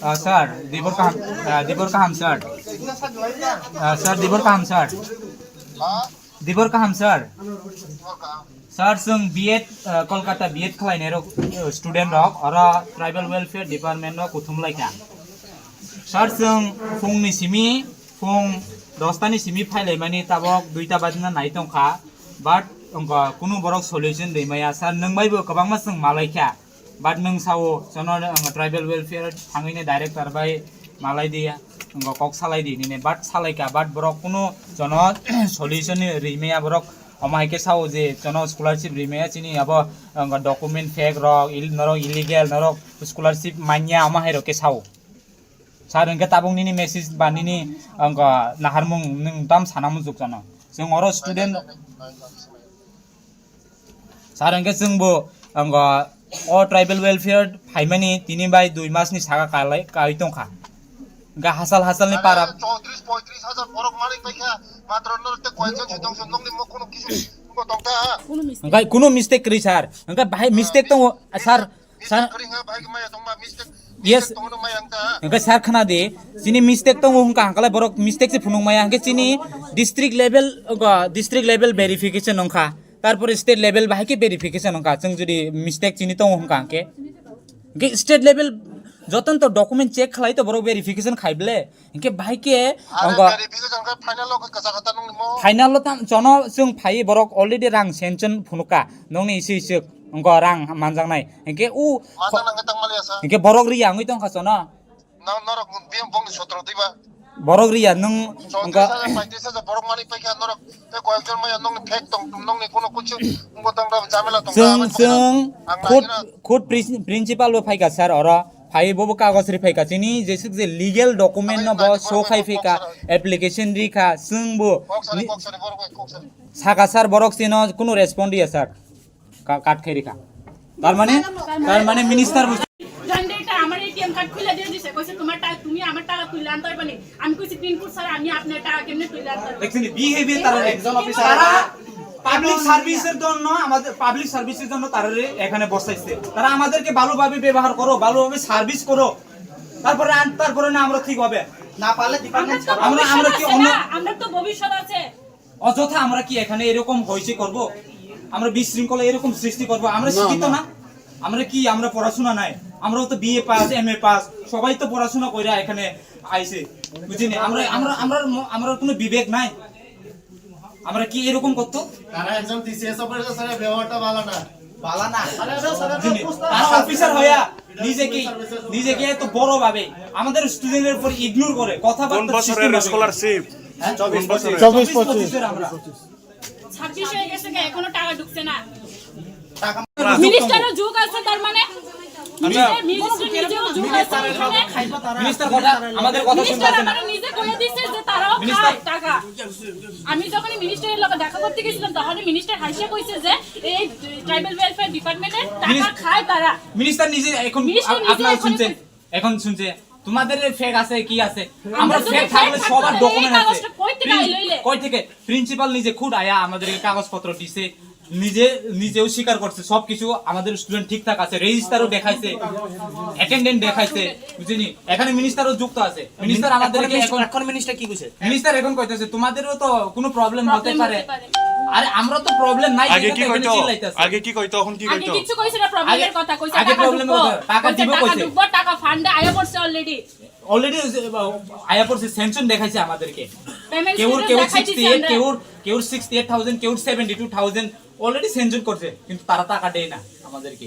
Sir, Dibor Kaham, sir. Sir, Dibor Kaham, sir. Dibor Kaham, sir. Sir, sung B.Ed Kolkata B.Ed khalai rok student rok ora tribal welfare department rok kuthum laika. Sir, sung fung ni simi fung dostani simi phailai mani tabok duita badina nai tongkha but ongka kunu borok solution deimaya sir nongbaibo kwbangma sung malaikha but nung sao jono tribal welfare thangine director bai malai dia ongka kok salai di ni but salaika but borok kunu jono solution ni rimaya borok amaike sao je jono scholarship rimaya chini abo document fake rok norok illegal norok scholarship manya amahai roke sao sar engke tabung nini message ba nini angka naharmung nung tam sanamu jukjana जों अरो student सार अंके जोंबो अंगा a tribal welfare फाइमानि 3 bye 2 मासनि saga कालाय काइ दंखा गा हासाल हासालनि पारा 34 35 हाजार बरक मालिक बायखा मात्र नरते कयजन सुदं सुदंनि मखनो किसु दंता अंगाय कुनो मिस्टेक करि सार अंगा बाहाय मिस्टेक दङ सार सार करिङा बाहाय माया दंबा मिस्टेक yes दंनो माया अंता अंगा सार खना दे जिनि मिस्टेक दङ हुंका हांकालाय बरक मिस्टेक से फुनुं माया अंगे जिनि डिस्ट्रिक्ट लेवल वेरिफिकेशन अंखा तारपर स्टेट लेवल बाहाय के वेरिफिकेशन अंखा जों जुदि मिस्टेक जिनि दङ हुंका अंके स्टेट लेवल जतन तो डॉक्यूमेंट चेक खलाय तो बरक वेरिफिकेशन खाइबले इंके बाहाय के अंगा वेरिफिकेशन का फाइनल लक कसा खता नंनि मो फाइनल ताम जनो जों फाइ बरक अलरेडी रां सेंशन फुनुका नंनि इसे इसे अंगा रां मानजांनाय इंके उ मानजां नांगा तंमालियासा इंके बरक रिया आंगै दंखा जनो नरक बिम बंग 17 दिबा बरक रिया नों अंगा 35 हाजार बरक मालिक बायखा नरक ते कयजन माया नंनि फेक दं नंनि कोनो कुछ उंगो तंग्रा जामेला दं जों खुद प्रिंसिपल फाइका सर और फाइ बोबो कागज रि फाइका चिनि जेसु जे लीगल डॉक्यूमेंट न ब सो खाइ फाइका एप्लीकेशन रिखा जोंबो साका सर बरक सिनो कोनो रेस्पॉन्ड दिया सर কাট খাই রেখা তার মানে মিনিস্টার জন্ডেটা আমার এটিএম কার্ড খুলে দিয়ে দিছে কইছে তোমার টাকা তুমি আমার টাকা তুলে আনতে পারবে আমি কইছি পিনপুর স্যার আমি আপনার টাকা কেমনে তুলে আনতে পারবো দেখছেন বিহেভিয়ার তার একজন অফিসার তারা পাবলিক সার্ভিসের জন্য আমাদের পাবলিক সার্ভিসের জন্য তারারে এখানে বসাইছে তারা আমাদেরকে ভালোভাবে ব্যবহার করো ভালোভাবে সার্ভিস করো তারপরে না আমরা ঠিক হবে না পারলে ডিপার্টমেন্ট আমরা কি আমরা তো ভবিষ্যৎ আছে অযথা আমরা কি এখানে এরকম হইছে করব আমরা বিশৃঙ্খলা এরকম সৃষ্টি করব আমরা শিক্ষিত না আমরা কি আমরা পড়াশোনা নাই আমরাও তো বিএ পাস এমএ পাস সবাই তো পড়াশোনা কইরা এখানে আইছে বুঝিনি আমরা কোনো বিবেক নাই আমরা কি এরকম করতে তারা একজন টিসিএস অপারেটর স্যার ব্যবহারটা ভালো না তারা অফিসার হইয়া নিজেকে তো বড় ভাবে আমাদের স্টুডেন্টের উপর ইগনোর করে কথা বলতে কোন বছরের স্কলারশিপ 24 আমরা 26 হয়ে গেছে এখনো টাকা ঢুকছে না মিনিস্টারও যোগ আছে তার মানে মিনিস্টার নিজেও যোগ আছে মিনিস্টার কথা আমাদের কথা শুনতে না মিনিস্টার নিজে কইয়া দিছে যে তারাও খায় টাকা আমি যখন মিনিস্টারের লগে দেখা করতে গেছিলাম তখন মিনিস্টার হাসিয়া কইছে যে এই ট্রাইবাল ওয়েলফেয়ার ডিপার্টমেন্টের টাকা খায় তারা মিনিস্টার নিজে এখন শুনছে তোমাদের ফেক আছে কি আছে আমরা ফেক থাকলে সবার ডকুমেন্ট আছে কই থেকে প্রিন্সিপাল নিজে খুদ আয়া আমাদেরকে কাগজপত্র দিছে নিজেও স্বীকার করছে সবকিছু আমাদের স্টুডেন্ট ঠিকঠাক আছে রেজিস্টারও দেখাইছে অ্যাটেন্ডেন্ট দেখাইছে বুঝিনি এখানে মিনিস্টারও যুক্ত আছে মিনিস্টার আমাদেরকে এখন মিনিস্টার কি কইছে মিনিস্টার এখন কইতেছে তোমাদেরও তো কোনো প্রবলেম হতে পারে আরে আমরা তো প্রবলেম নাই আগে কি কইতো এখন কি কইতো আগে কিছু কইছে না প্রবলেমের কথা কইছে আগে প্রবলেম টাকা দিব কইছে টাকা ফান্ডে আয়া পড়ছে অলরেডি আয়া পড়ছে সেনশন দেখাইছে আমাদেরকে কেউর 68 কেউর 68000 কেউর 72000 অলরেডি সেনশন করছে কিন্তু তারা টাকা দেয় না আমাদেরকে